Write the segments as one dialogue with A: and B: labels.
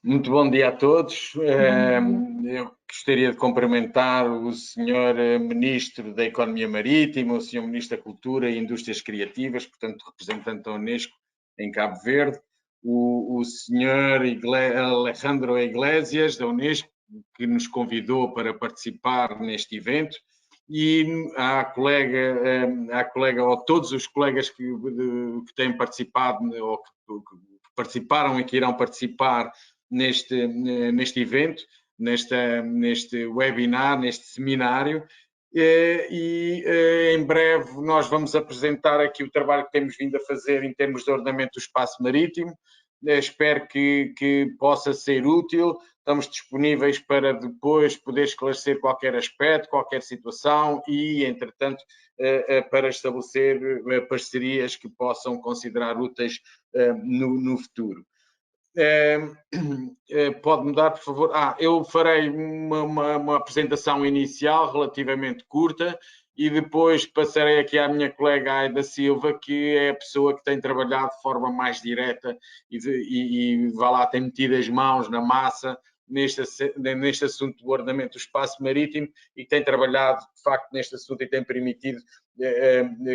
A: Muito bom dia a todos.
B: Bom dia.
A: Eu gostaria de cumprimentar o Sr. Ministro da Economia Marítima, o Sr. Ministro da Cultura e Indústrias Criativas, portanto, representante da Unesco em Cabo Verde, o Sr. Alejandro Iglesias, da Unesco, que nos convidou para participar neste evento, e ou todos os colegas que têm participado ou que participaram e que irão participar neste evento, neste webinar, neste seminário, em breve nós vamos apresentar aqui o trabalho que temos vindo a fazer em termos de ordenamento do espaço marítimo. Espero que possa ser útil. Estamos disponíveis para depois poder esclarecer qualquer aspecto, qualquer situação e, entretanto, para estabelecer parcerias que possam considerar úteis no futuro. Pode mudar, por favor? Eu farei uma apresentação inicial relativamente curta e depois passarei aqui à minha colega Aida Silva, que é a pessoa que tem trabalhado de forma mais direta e vá lá, tem metido as mãos na massa neste assunto do ordenamento do espaço marítimo e tem trabalhado, de facto, neste assunto e tem permitido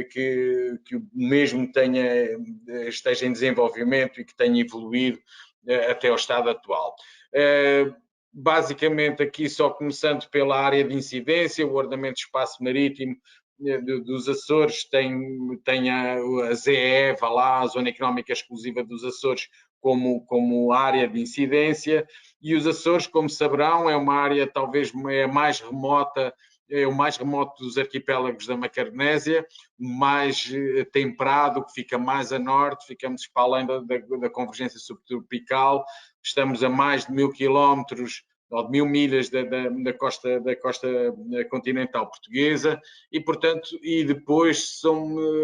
A: que o mesmo esteja em desenvolvimento e que tenha evoluído até ao estado atual. Basicamente, aqui só começando pela área de incidência, o ordenamento do espaço marítimo dos Açores tem a ZEE, vá lá, a Zona Económica Exclusiva dos Açores, como área de incidência, e os Açores, como saberão, é uma área talvez mais remota, é o mais remoto dos arquipélagos da Macaronésia, mais temperado, que fica mais a norte, ficamos para além da convergência subtropical, estamos a mais de 1000 quilómetros ou de 1000 milhas da costa continental portuguesa e, portanto, depois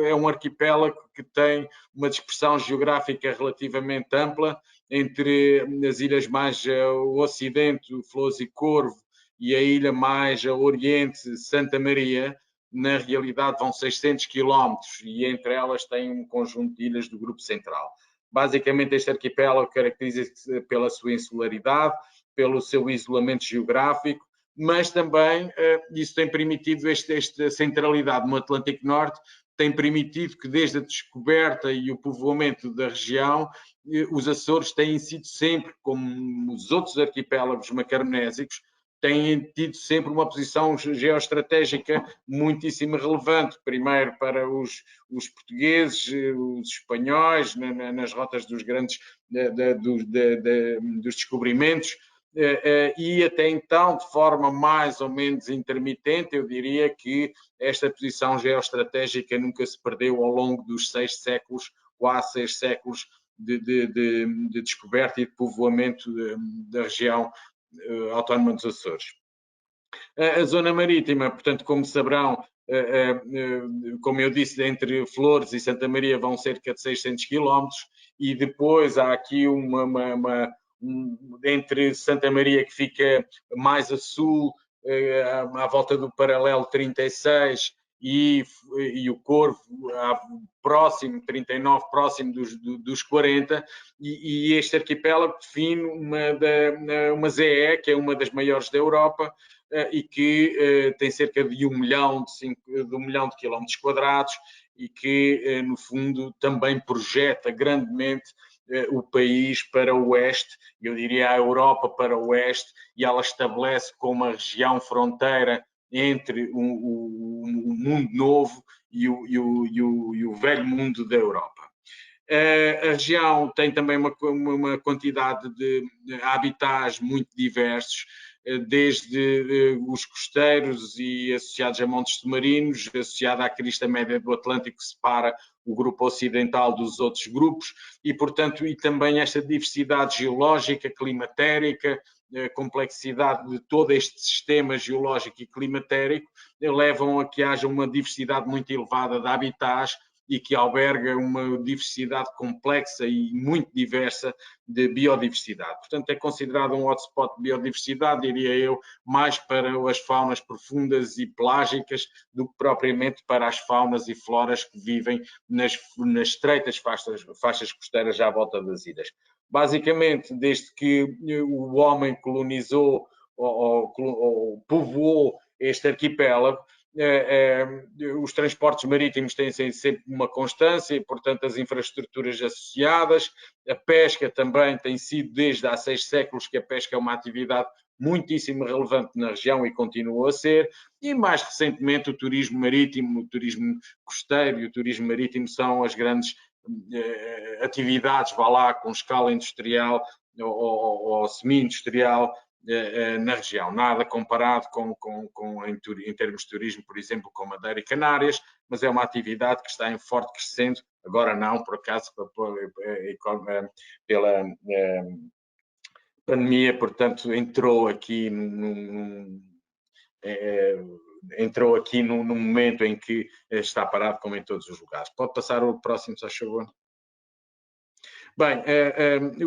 A: é um arquipélago que tem uma dispersão geográfica relativamente ampla entre as ilhas mais ao ocidente, Flores e Corvo, e a ilha mais a oriente, Santa Maria. Na realidade vão 600 quilómetros e entre elas tem um conjunto de ilhas do Grupo Central. Basicamente este arquipélago caracteriza-se pela sua insularidade, pelo seu isolamento geográfico, mas também isso tem permitido esta centralidade no Atlântico Norte, tem permitido que desde a descoberta e o povoamento da região, os Açores têm sido sempre, como os outros arquipélagos macaronésicos, têm tido sempre uma posição geoestratégica muitíssimo relevante, primeiro para os portugueses, os espanhóis, nas rotas dos grandes dos descobrimentos, e até então, de forma mais ou menos intermitente, eu diria que esta posição geoestratégica nunca se perdeu ao longo dos 6 séculos, quase 6 séculos de descoberta e de povoamento da região autónoma dos Açores. A zona marítima, portanto, como saberão, como eu disse, entre Flores e Santa Maria vão cerca de 600 quilómetros e depois há aqui entre Santa Maria, que fica mais a sul, à volta do paralelo 36, e o Corvo próximo, 39, próximo dos 40, e este arquipélago define uma ZE, que é uma das maiores da Europa, e que tem cerca de 1 milhão de quilómetros quadrados e que, no fundo, também projeta grandemente o país para o oeste, eu diria a Europa para o oeste, e ela estabelece como a região fronteira entre o mundo novo e o velho mundo da Europa. A região tem também uma quantidade de habitats muito diversos, desde os costeiros e associados a montes submarinos, associado à crista média do Atlântico, que separa o grupo ocidental dos outros grupos, e, portanto, e também esta diversidade geológica, climatérica, a complexidade de todo este sistema geológico e climatérico levam a que haja uma diversidade muito elevada de habitats e que alberga uma diversidade complexa e muito diversa de biodiversidade. Portanto, é considerado um hotspot de biodiversidade, diria eu, mais para as faunas profundas e pelágicas do que propriamente para as faunas e floras que vivem nas estreitas faixas costeiras à volta das ilhas. basicamente, desde que o homem colonizou ou povoou este arquipélago, os transportes marítimos têm sempre uma constância e, portanto, as infraestruturas associadas. A pesca também tem sido, desde há 6 séculos, que a pesca é uma atividade muitíssimo relevante na região e continua a ser. E, mais recentemente, o turismo marítimo, o turismo costeiro e o turismo marítimo são as grandes atividades, vá lá, com escala industrial ou semi-industrial na região. Nada comparado em termos de turismo, por exemplo, com Madeira e Canárias, mas é uma atividade que está em forte crescendo, agora não, por acaso, pela pandemia, portanto, entrou aqui num momento em que está parado, como em todos os lugares. Pode passar o próximo, se faz favor. Bem,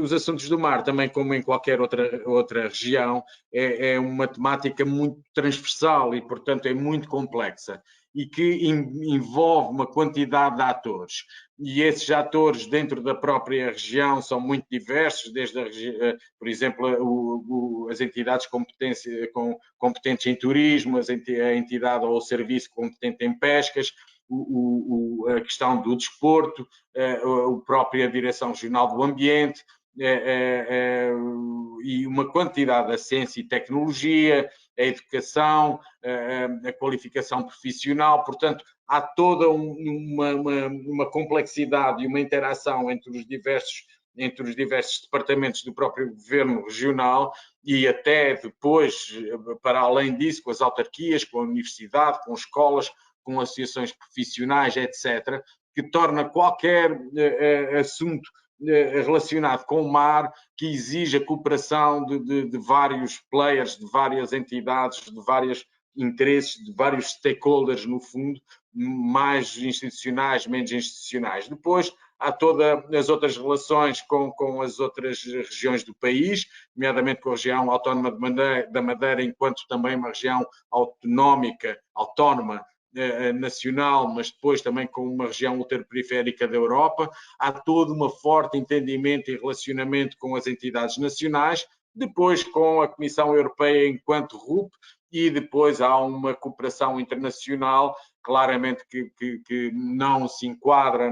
A: os assuntos do mar, também como em qualquer outra região, é uma temática muito transversal e, portanto, é muito complexa e que envolve uma quantidade de atores. E esses atores dentro da própria região são muito diversos, desde, por exemplo, as entidades competentes em turismo, a entidade ou o serviço competente em pescas, a questão do desporto, a própria Direção Regional do Ambiente, e uma quantidade da ciência e tecnologia, a educação, a qualificação profissional, portanto, há toda uma complexidade e uma interação entre os diversos departamentos do próprio governo regional e até depois, para além disso, com as autarquias, com a universidade, com escolas, com associações profissionais, etc., que torna qualquer assunto relacionado com o mar que exige a cooperação de vários players, de várias entidades, de vários interesses, de vários stakeholders, no fundo, mais institucionais, menos institucionais. Depois, há todas as outras relações com as outras regiões do país, nomeadamente com a região autónoma da Madeira, enquanto também uma região autónoma, nacional, mas depois também com uma região ultraperiférica da Europa. Há todo um forte entendimento e relacionamento com as entidades nacionais, depois com a Comissão Europeia enquanto RUP, e depois há uma cooperação internacional, claramente que não se enquadra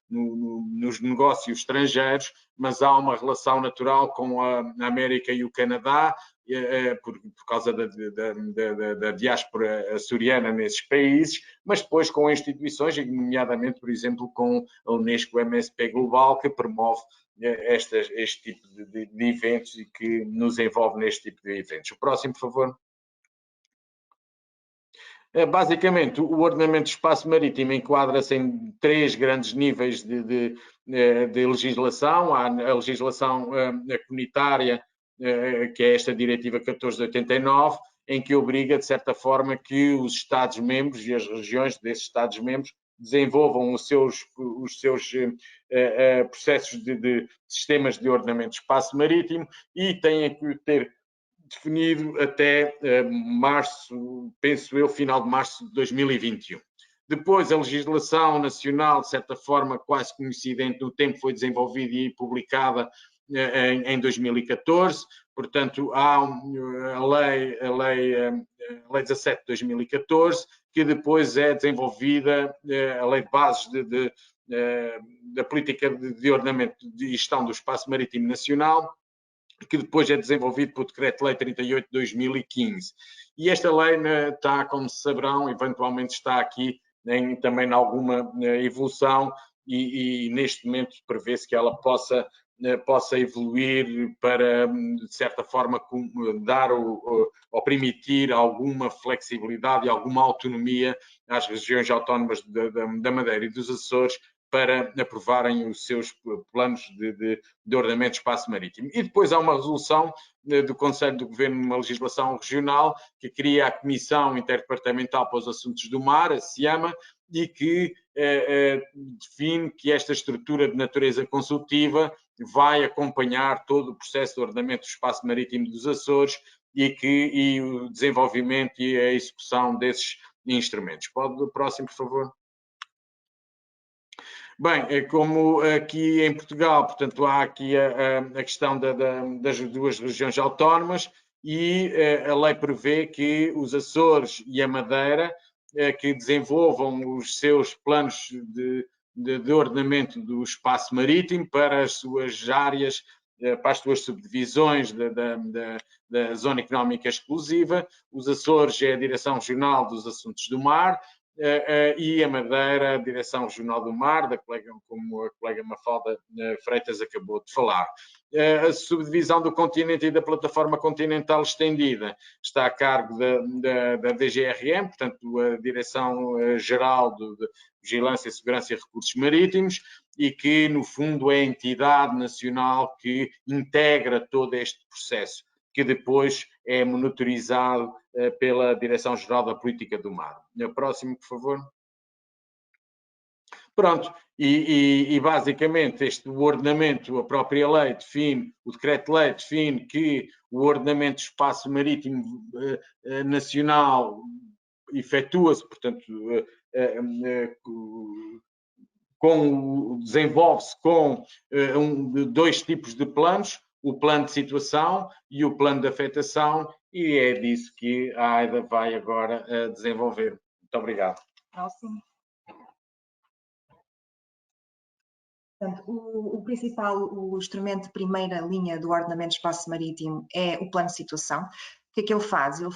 A: nos negócios estrangeiros, mas há uma relação natural com a América e o Canadá, por causa da diáspora açoriana nesses países, mas depois com instituições, nomeadamente, por exemplo, com a Unesco MSP Global, que promove este tipo de eventos e que nos envolve neste tipo de eventos. O próximo, por favor. Basicamente, o ordenamento do espaço marítimo enquadra-se em 3 grandes níveis de legislação. Há a legislação comunitária, que é esta Diretiva 14 de 89, em que obriga, de certa forma, que os Estados-membros e as regiões desses Estados-membros desenvolvam os seus processos de sistemas de ordenamento de espaço marítimo e têm que ter definido até março, penso eu, final de março de 2021. Depois, a legislação nacional, de certa forma, quase coincidente no tempo, foi desenvolvida e publicada em 2014. Portanto, há a lei 17 de 2014, que depois é desenvolvida, a lei de bases da política de ordenamento de gestão do espaço marítimo nacional, que depois é desenvolvido pelo Decreto-Lei 38 de 2015. E esta lei está, como saberão, eventualmente está aqui também em alguma evolução e neste momento prevê-se que ela possa evoluir para, de certa forma, dar ou permitir alguma flexibilidade e alguma autonomia às regiões autónomas da Madeira e dos Açores para aprovarem os seus planos de ordenamento de espaço marítimo. E depois há uma resolução do Conselho do Governo, uma legislação regional, que cria a Comissão Interdepartamental para os Assuntos do Mar, a CIAMA, e que define que esta estrutura de natureza consultiva vai acompanhar todo o processo de ordenamento do espaço marítimo dos Açores e o desenvolvimento e a execução desses instrumentos. Pode o próximo, por favor? Bem, como aqui em Portugal, portanto, há aqui a questão das duas regiões autónomas e a lei prevê que os Açores e a Madeira que desenvolvam os seus planos de ordenamento do espaço marítimo para as suas áreas, para as suas subdivisões da Zona Económica Exclusiva. Os Açores é a Direção Regional dos Assuntos do Mar, e a Madeira, a Direção Regional do Mar, como a colega Mafalda Freitas acabou de falar. A subdivisão do continente e da plataforma continental estendida está a cargo da DGRM, portanto, a Direção-Geral de Vigilância, Segurança e Recursos Marítimos, e que, no fundo, é a entidade nacional que integra todo este processo, que depois é monitorizado pela Direção-Geral da Política do Mar. O próximo, por favor. Pronto, e basicamente o ordenamento, a própria lei define, o decreto-lei define que o ordenamento do espaço marítimo nacional efetua-se, portanto, desenvolve-se com dois tipos de planos, o plano de situação e o plano de afetação, e é disso que a AIDA vai agora desenvolver. Muito obrigado.
B: Próximo. Portanto, o principal, o instrumento de primeira linha do ordenamento de espaço marítimo é o plano de situação. O que é que ele faz? Ele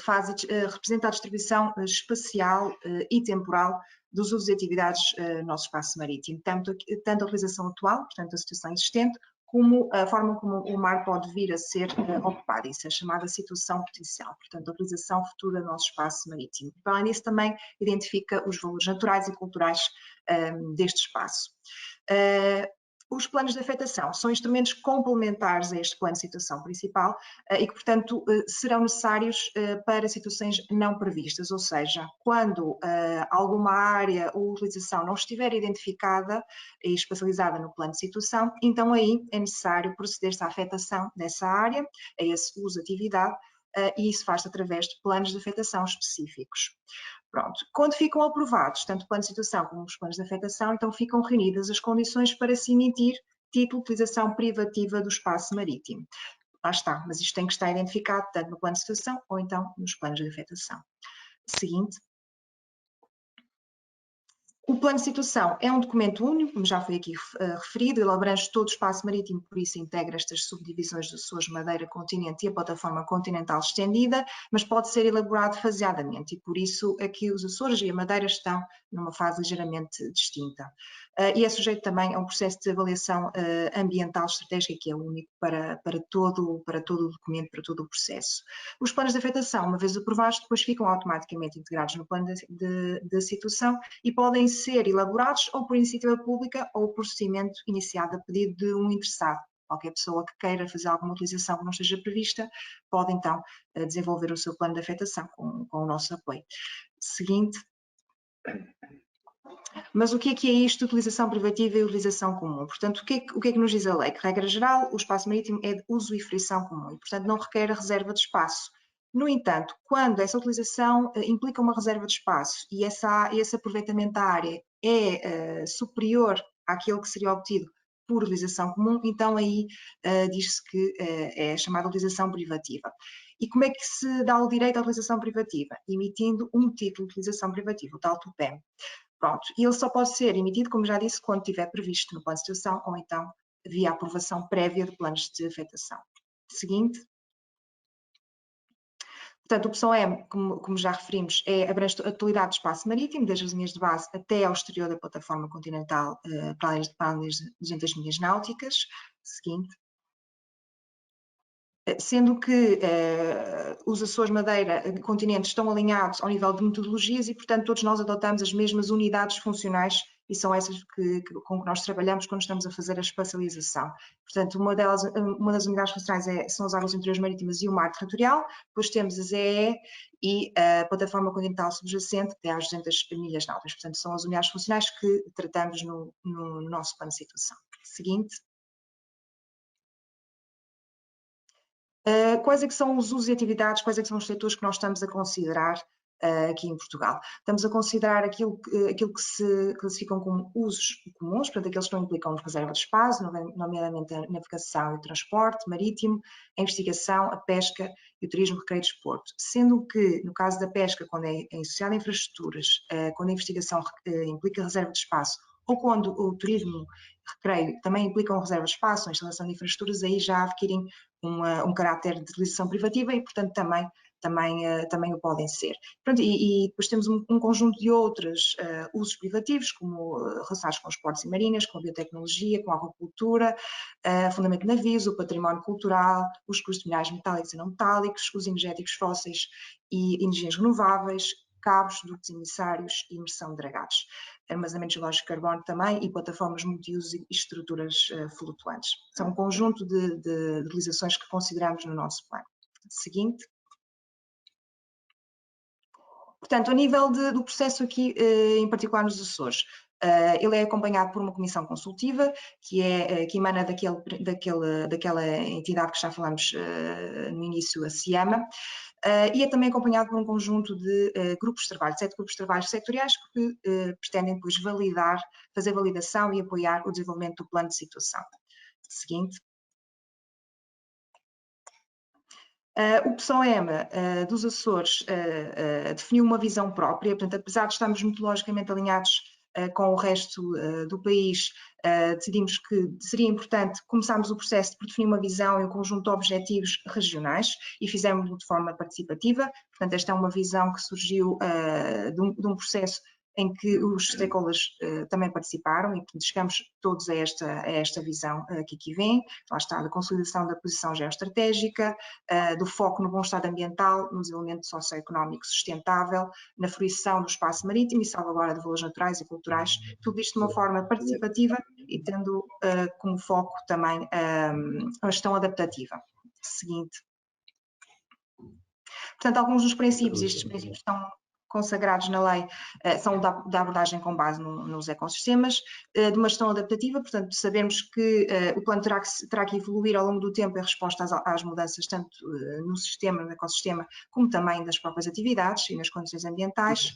B: representa a distribuição espacial e temporal dos usos e atividades no nosso espaço marítimo, tanto a utilização atual, portanto a situação existente, como a forma como o mar pode vir a ser ocupado. Isso é chamada situação potencial, portanto a utilização futura do nosso espaço marítimo. Para além disso, também identifica os valores naturais e culturais deste espaço. Os planos de afetação são instrumentos complementares a este plano de situação principal e que, portanto, serão necessários para situações não previstas, ou seja, quando alguma área ou utilização não estiver identificada e espacializada no plano de situação, então aí é necessário proceder-se à afetação dessa área, a esse uso, atividade, e isso faz-se através de planos de afetação específicos. Pronto, quando ficam aprovados, tanto o plano de situação como os planos de afetação, então ficam reunidas as condições para se emitir título de utilização privativa do espaço marítimo. Lá está, mas isto tem que estar identificado tanto no plano de situação ou então nos planos de afetação. Seguinte. O plano de situação é um documento único, como já foi aqui referido, ele abrange todo o espaço marítimo, por isso integra estas subdivisões de Açores, Madeira, Continente e a plataforma continental estendida, mas pode ser elaborado faseadamente e por isso aqui os Açores e a Madeira estão numa fase ligeiramente distinta. E é sujeito também a um processo de avaliação ambiental estratégica que é único para todo o documento, para todo o processo. Os planos de afetação, uma vez aprovados, depois ficam automaticamente integrados no plano de situação e podem ser elaborados ou por iniciativa pública ou por procedimento iniciado a pedido de um interessado. Qualquer pessoa que queira fazer alguma utilização que não esteja prevista pode então desenvolver o seu plano de afetação com o nosso apoio. Seguinte. Mas o que é isto de utilização privativa e utilização comum? Portanto, o que é que nos diz a lei? Que, regra geral, o espaço marítimo é de uso e fruição comum e, portanto, não requer a reserva de espaço. No entanto, quando essa utilização implica uma reserva de espaço e esse aproveitamento da área é superior àquele que seria obtido por utilização comum, então aí diz-se que é chamada utilização privativa. E como é que se dá o direito à utilização privativa? Emitindo um título de utilização privativa, o tal TUPEM. Pronto, e ele só pode ser emitido, como já disse, quando estiver previsto no plano de situação ou então via aprovação prévia de planos de afetação. Seguinte. Portanto, a opção M, como já referimos, abrange a totalidade do espaço marítimo, desde as linhas de base até ao exterior da plataforma continental, para além das 200 milhas náuticas. Seguinte. Sendo que os Açores, Madeira, Continente estão alinhados ao nível de metodologias e, portanto, todos nós adotamos as mesmas unidades funcionais e são essas com que nós trabalhamos quando estamos a fazer a espacialização. Portanto, uma das unidades funcionais são as águas interiores marítimas e o mar territorial, depois temos a ZEE e a plataforma continental subjacente, que tem às 200 milhas náuticas. Portanto, são as unidades funcionais que tratamos no nosso plano de situação. Seguinte. Quais é que são os usos e atividades, quais é que são os setores que nós estamos a considerar aqui em Portugal. Estamos a considerar aquilo que se classificam como usos comuns, portanto, aqueles que não implicam reserva de espaço, nomeadamente a navegação e o transporte marítimo, a investigação, a pesca e o turismo, recreio e desporto. Sendo que, no caso da pesca, quando é associada a infraestruturas, quando a investigação implica reserva de espaço, ou quando o turismo recreio também implicam reserva de espaço, a instalação de infraestruturas, aí já adquirem um caráter de utilização privativa e, portanto, também o podem ser. Pronto, e depois temos um conjunto de outros usos privativos, como relacionados com os portos e marinas, com a biotecnologia, com a aquacultura, fundamento de navios, o património cultural, os recursos minerais metálicos e não metálicos, os energéticos fósseis e energias renováveis, cabos, dutos emissários e imersão de dragados, armazenamento geológico de carbono também e plataformas multiuso e estruturas flutuantes. São um conjunto de utilizações que consideramos no nosso plano. Seguinte. Portanto, a nível do processo aqui, em particular nos Açores, ele é acompanhado por uma comissão consultiva, que emana daquela entidade que já falamos no início, a CIAMA, e é também acompanhado por um conjunto de grupos de trabalho, 7 grupos de trabalho sectoriais que pretendem depois fazer validação e apoiar o desenvolvimento do plano de situação. Seguinte. O PSOEM dos Açores definiu uma visão própria, portanto, apesar de estarmos metodologicamente alinhados com o resto do país, decidimos que seria importante começarmos o processo por definir uma visão e um conjunto de objetivos regionais e fizemos-lo de forma participativa. Portanto, esta é uma visão que surgiu de um processo em que os stakeholders também participaram e, portanto, chegamos todos a esta visão que aqui vem. Lá está, da consolidação da posição geoestratégica, do foco no bom estado ambiental, no desenvolvimento socioeconómico sustentável, na fruição do espaço marítimo e salvaguarda de valores naturais e culturais, tudo isto de uma forma participativa e tendo como foco também a gestão adaptativa. Seguinte. Portanto, alguns dos princípios, estes princípios estão consagrados na lei, são da abordagem com base nos ecossistemas, de uma gestão adaptativa, portanto, sabemos que o plano terá que evoluir ao longo do tempo em resposta às mudanças, tanto no sistema, no ecossistema, como também das próprias atividades e nas condições ambientais,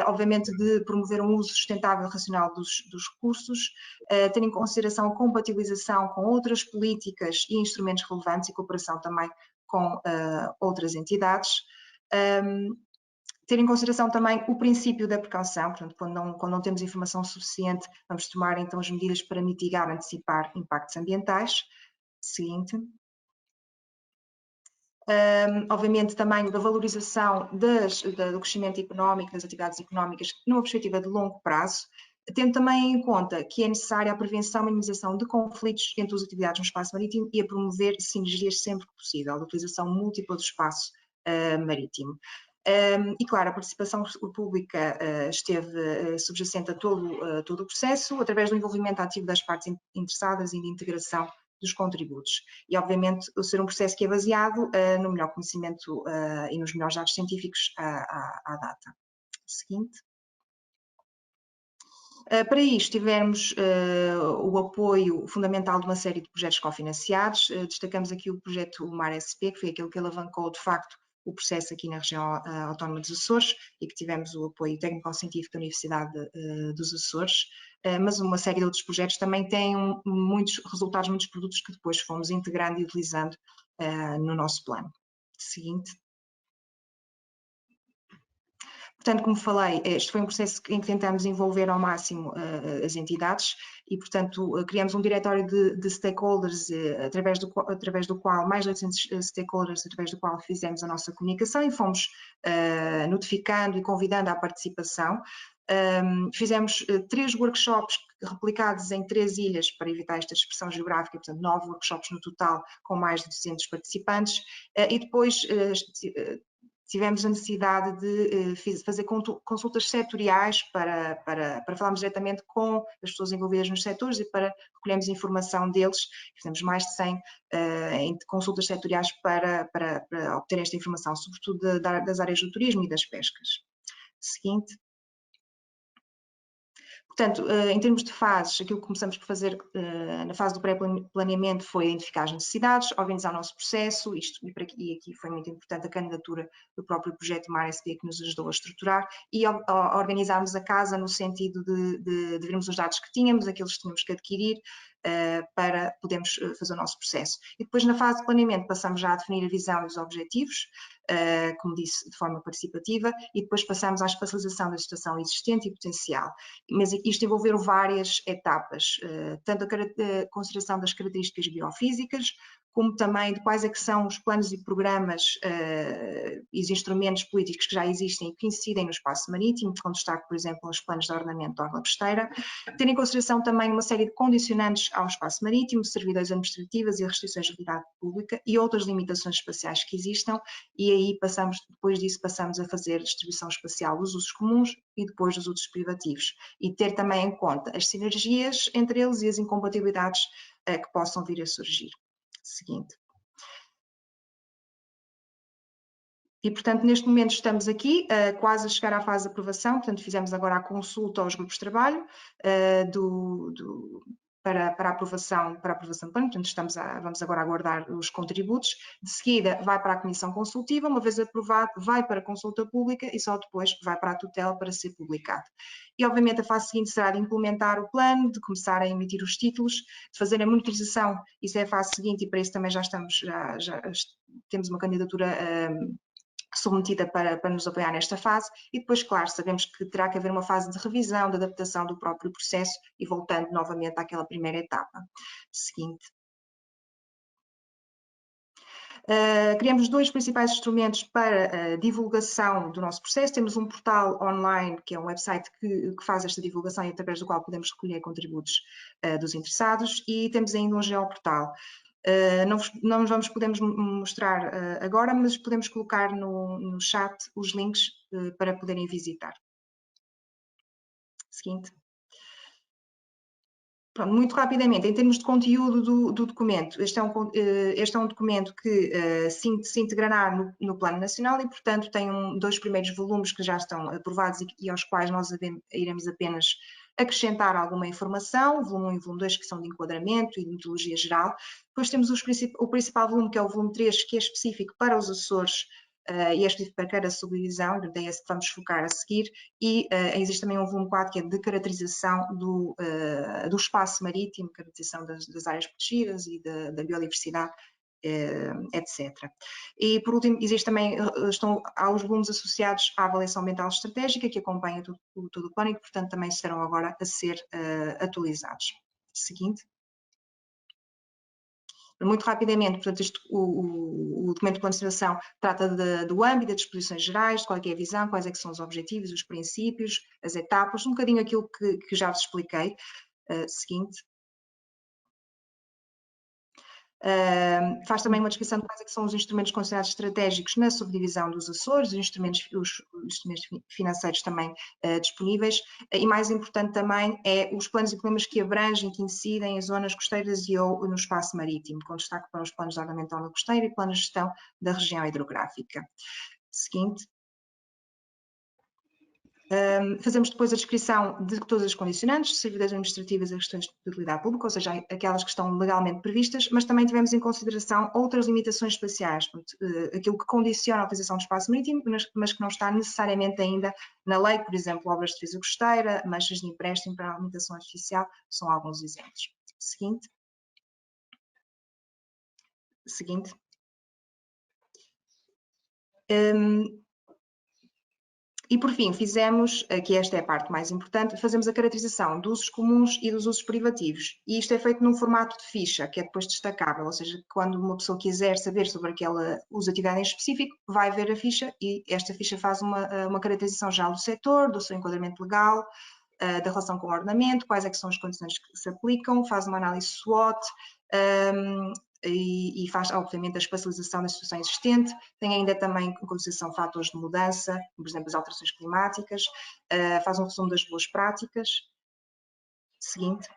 B: obviamente de promover um uso sustentável e racional dos recursos, ter em consideração a compatibilização com outras políticas e instrumentos relevantes e cooperação também com outras entidades, ter em consideração também o princípio da precaução, portanto, quando não temos informação suficiente, vamos tomar então as medidas para mitigar, antecipar impactos ambientais. Seguinte. Obviamente também da valorização do crescimento económico, das atividades económicas, numa perspectiva de longo prazo, tendo também em conta que é necessária a prevenção e minimização de conflitos entre as atividades no espaço marítimo e a promover sinergias sempre que possível, a utilização múltipla do espaço marítimo. E claro, a participação pública esteve subjacente a todo o processo, através do envolvimento ativo das partes interessadas e de integração dos contributos. E, obviamente, o ser um processo que é baseado no melhor conhecimento e nos melhores dados científicos à data. Seguinte. Para isto, tivemos o apoio fundamental de uma série de projetos cofinanciados. Destacamos aqui o projeto MAR-SP, que foi aquele que alavancou, de facto, o processo aqui na região autónoma dos Açores e que tivemos o apoio técnico-científico da Universidade dos Açores, mas uma série de outros projetos também têm muitos resultados, muitos produtos que depois fomos integrando e utilizando no nosso plano. Seguinte. Portanto, como falei, este foi um processo em que tentamos envolver ao máximo as entidades e, portanto, criamos um diretório de stakeholders através do qual, mais de 800 stakeholders, através do qual fizemos a nossa comunicação e fomos notificando e convidando à participação. Fizemos 3 workshops replicados em 3 ilhas para evitar esta dispersão geográfica, portanto 9 workshops no total com mais de 200 participantes e depois tivemos a necessidade de fazer consultas setoriais para falarmos diretamente com as pessoas envolvidas nos setores e para recolhermos informação deles. Fizemos mais de 100 consultas setoriais para obter esta informação, sobretudo das áreas do turismo e das pescas. Seguinte. Portanto, em termos de fases, aquilo que começamos por fazer na fase do pré-planeamento foi identificar as necessidades, organizar o nosso processo, e aqui foi muito importante a candidatura do próprio projeto MARSB que nos ajudou a estruturar, e a organizarmos a casa no sentido de vermos os dados que tínhamos, aqueles que tínhamos que adquirir, para podermos fazer o nosso processo. E depois, na fase de planeamento, passamos já a definir a visão e os objetivos, como disse, de forma participativa, e depois passamos à espacialização da situação existente e potencial. Mas isto envolveu várias etapas, tanto a consideração das características biofísicas, como também de quais é que são os planos e programas e os instrumentos políticos que já existem e que incidem no espaço marítimo, com destaque, por exemplo, os planos de ordenamento da orla costeira, ter em consideração também uma série de condicionantes ao espaço marítimo, servidões administrativas e restrições de atividade pública e outras limitações espaciais que existam, e aí depois disso passamos a fazer distribuição espacial dos usos comuns e depois dos usos privativos, e ter também em conta as sinergias entre eles e as incompatibilidades que possam vir a surgir. Seguinte. E, portanto, neste momento estamos aqui quase a chegar à fase de aprovação, portanto, fizemos agora a consulta aos grupos de trabalho para a aprovação do plano, portanto, vamos agora aguardar os contributos. De seguida, vai para a comissão consultiva, uma vez aprovado, vai para a consulta pública e só depois vai para a tutela para ser publicado. E, obviamente, a fase seguinte será de implementar o plano, de começar a emitir os títulos, de fazer a monitorização, isso é a fase seguinte e para isso também já temos uma candidatura submetida para nos apoiar nesta fase, e depois, claro, sabemos que terá que haver uma fase de revisão, de adaptação do próprio processo e voltando novamente àquela primeira etapa. Seguinte. Criamos dois principais instrumentos para a divulgação do nosso processo. Temos um portal online, que é um website que faz esta divulgação e através do qual podemos recolher contributos dos interessados, e temos ainda um geoportal. Não nos podemos mostrar agora, mas podemos colocar no chat os links para poderem visitar. Seguinte. Pronto, muito rapidamente, em termos de conteúdo do documento, este é um documento que se integrará no Plano Nacional e, portanto, tem dois primeiros volumes que já estão aprovados e aos quais nós iremos apenas acrescentar alguma informação, o volume 1 e o volume 2, que são de enquadramento e de metodologia geral. Depois temos o principal volume, que é o volume 3, que é específico para os Açores, e é específico para cada subdivisão, é esse que vamos focar a seguir, e existe também um volume 4 que é de caracterização do espaço marítimo, caracterização das áreas protegidas e da biodiversidade, etc. E por último, existe também, há os volumes associados à avaliação ambiental estratégica que acompanha todo o plano e que, portanto, também estarão agora a ser atualizados. Seguinte. Muito rapidamente, portanto, o documento de plano de situação trata do âmbito, das disposições gerais, de qual é a visão, quais é que são os objetivos, os princípios, as etapas, um bocadinho aquilo que já vos expliquei. Seguinte. Faz também uma descrição de quais é que são os instrumentos considerados estratégicos na subdivisão dos Açores, os instrumentos financeiros também disponíveis, e mais importante também é os planos e programas que abrangem, que incidem em zonas costeiras e ou no espaço marítimo, com destaque para os planos de ordenamento da costeira e planos de gestão da região hidrográfica. Seguinte. Fazemos depois a descrição de todas as condicionantes, servidões administrativas e questões de utilidade pública, ou seja, aquelas que estão legalmente previstas, mas também tivemos em consideração outras limitações espaciais, aquilo que condiciona a utilização do espaço marítimo, mas que não está necessariamente ainda na lei, por exemplo, obras de defesa costeira, manchas de empréstimo para a limitação artificial, são alguns exemplos. Seguinte. Seguinte. E, por fim, fizemos, aqui esta é a parte mais importante, fazemos a caracterização dos usos comuns e dos usos privativos. E isto é feito num formato de ficha, que é depois destacável, ou seja, quando uma pessoa quiser saber sobre aquela atividade em específico, vai ver a ficha e esta ficha faz uma caracterização já do setor, do seu enquadramento legal, da relação com o ordenamento, quais é que são as condições que se aplicam, faz uma análise SWOT, e faz, obviamente, a espacialização da situação existente, tem ainda também em consideração fatores de mudança, por exemplo, as alterações climáticas, faz um resumo das boas práticas. Seguinte.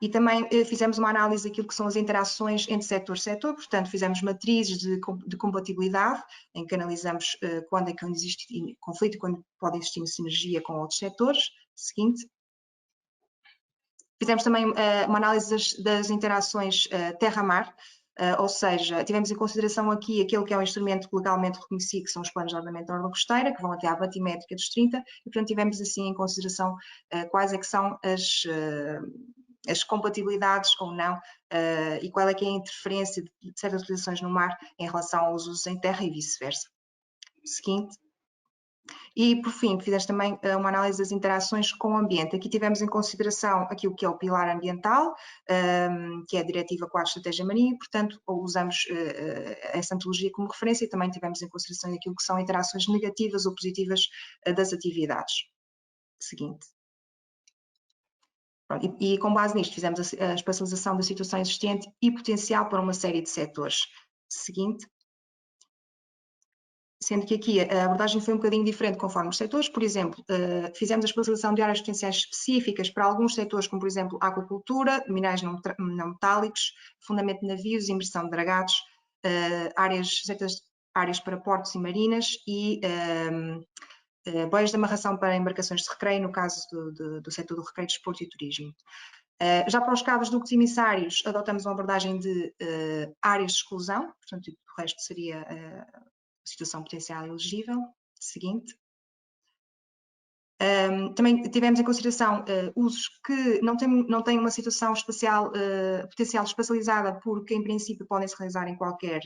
B: E também fizemos uma análise daquilo que são as interações entre setor-setor, portanto fizemos matrizes de compatibilidade, em que analisamos quando é que existe conflito e quando pode existir sinergia com outros setores, Seguinte. Fizemos também uma análise das interações terra-mar, ou seja, tivemos em consideração aqui aquele que é um instrumento legalmente reconhecido, que são os planos de ordenamento da orla costeira, que vão até à batimétrica dos 30, e portanto tivemos assim em consideração quais é que são as compatibilidades ou não, e qual é que é a interferência de certas utilizações no mar em relação aos usos em terra e vice-versa. Seguinte. E, por fim, fizemos também uma análise das interações com o ambiente. Aqui tivemos em consideração aquilo que é o pilar ambiental, que é a Diretiva 4 Estratégia Marinha, e, portanto, usamos essa metodologia como referência e também tivemos em consideração aquilo que são interações negativas ou positivas das atividades. Seguinte. Pronto, e com base nisto fizemos a espacialização da situação existente e potencial para uma série de setores. Seguinte. Sendo que aqui a abordagem foi um bocadinho diferente conforme os setores. Por exemplo, fizemos a especialização de áreas potenciais específicas para alguns setores, como por exemplo a aquacultura, minerais não metálicos, fundamento de navios, imersão de dragados, certas áreas para portos e marinas e boias de amarração para embarcações de recreio, no caso do setor do recreio, desporto e turismo. Já para os cabos, ductos e emissários, adotamos uma abordagem de áreas de exclusão, portanto o resto seria situação potencial elegível. Seguinte. Também tivemos em consideração usos que não têm uma situação potencial espacializada, porque em princípio podem se realizar em qualquer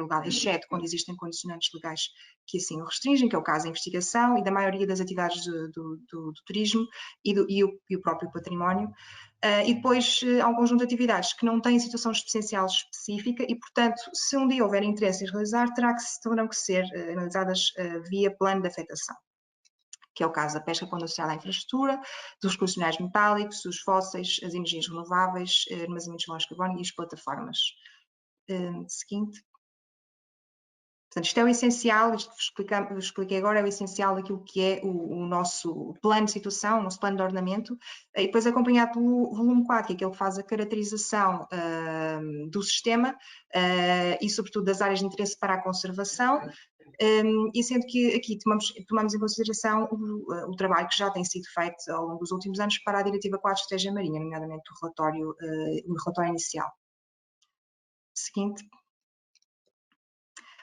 B: lugar, exceto quando existem condicionantes legais que assim o restringem, que é o caso da investigação e da maioria das atividades do turismo e o próprio património. E depois há um conjunto de atividades que não têm situação especial específica e, portanto, se um dia houver interesse em realizar, terão que ser analisadas via plano de afetação, que é o caso da pesca quando associada à infraestrutura, dos recursos minerais metálicos, dos fósseis, as energias renováveis, armazenamentos de carbono e as plataformas. Seguinte. Portanto, isto é o essencial, isto que vos expliquei agora é o essencial daquilo que é o nosso plano de situação, o nosso plano de ordenamento, e depois acompanhado pelo volume 4, que é aquele que faz a caracterização do sistema e, sobretudo, das áreas de interesse para a conservação, e sendo que aqui tomamos em consideração o trabalho que já tem sido feito ao longo dos últimos anos para a Diretiva 4 Estratégia Marinha, nomeadamente o relatório inicial. Seguinte.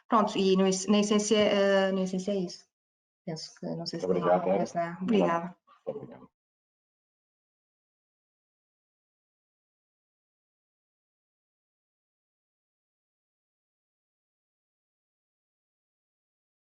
B: Pronto, e na essência é isso. Penso que não sei se tem alguma coisa. Obrigada.